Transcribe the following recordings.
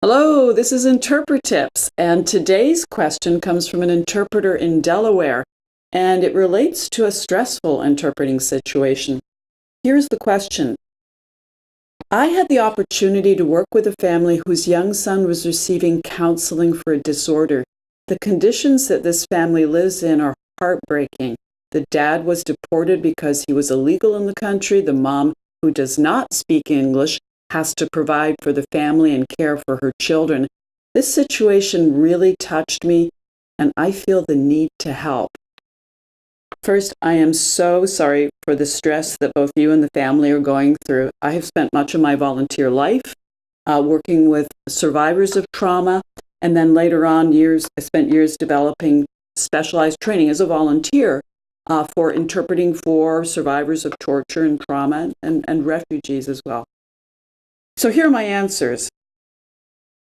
Hello, this is InterpreTIPS, and today's question comes from an interpreter in Delaware, and it relates to a stressful interpreting situation. Here's the question. I had the opportunity to work with a family whose young son was receiving counseling for a disorder. The conditions that this family lives in are heartbreaking. The dad was deported because he was illegal in the country. The mom, who does not speak English, has to provide for the family and care for her children. This situation really touched me, and I feel the need to help. First, I am so sorry for the stress that both you and the family are going through. I have spent much of my volunteer life working with survivors of trauma, and then later on I spent years developing specialized training as a volunteer for interpreting for survivors of torture and trauma and refugees as well. So here are my answers.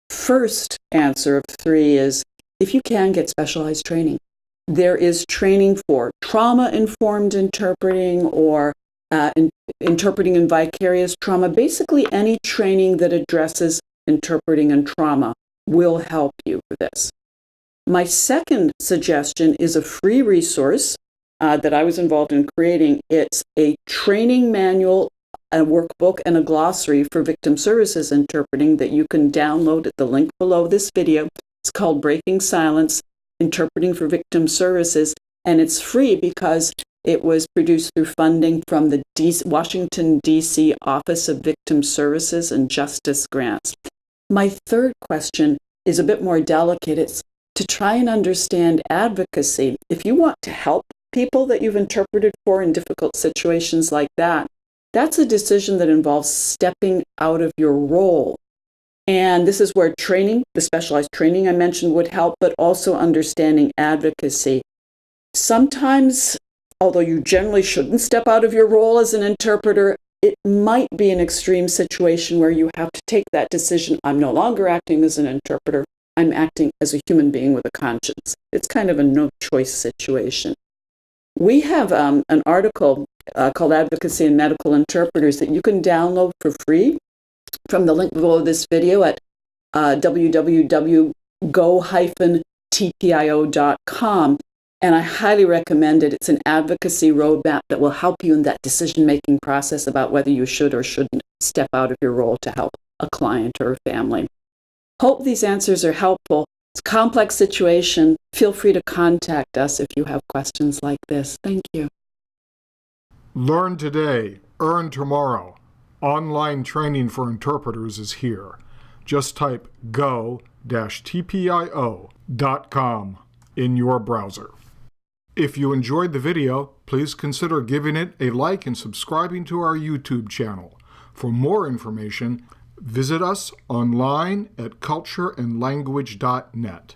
First answer of 3 is, if you can, get specialized training. There is training for trauma-informed interpreting or interpreting in vicarious trauma. Basically, any training that addresses interpreting and trauma will help you for this. My second suggestion is a free resource that I was involved in creating. It's a training manual, a workbook, and a glossary for victim services interpreting that you can download at the link below this video. It's called Breaking Silence, Interpreting for Victim Services, and it's free because it was produced through funding from the Washington, D.C. Office of Victim Services and Justice Grants. My third question is a bit more delicate. It's to try and understand advocacy. If you want to help people that you've interpreted for in difficult situations like that, that's a decision that involves stepping out of your role. And this is where training, the specialized training I mentioned, would help, but also understanding advocacy. Sometimes, although you generally shouldn't step out of your role as an interpreter, it might be an extreme situation where you have to take that decision. I'm no longer acting as an interpreter. I'm acting as a human being with a conscience. It's kind of a no-choice situation. We have an article called Advocacy in Medical Interpreters that you can download for free from the link below this video at www.go-tpio.com. And I highly recommend it. It's an advocacy roadmap that will help you in that decision-making process about whether you should or shouldn't step out of your role to help a client or a family. Hope these answers are helpful. It's a complex situation. Feel free to contact us if you have questions like this. Thank you. Learn today, earn tomorrow. Online training for interpreters is here. Just type go-tpio.com in your browser. If you enjoyed the video, please consider giving it a like and subscribing to our YouTube channel. For more information, visit us online at cultureandlanguage.net.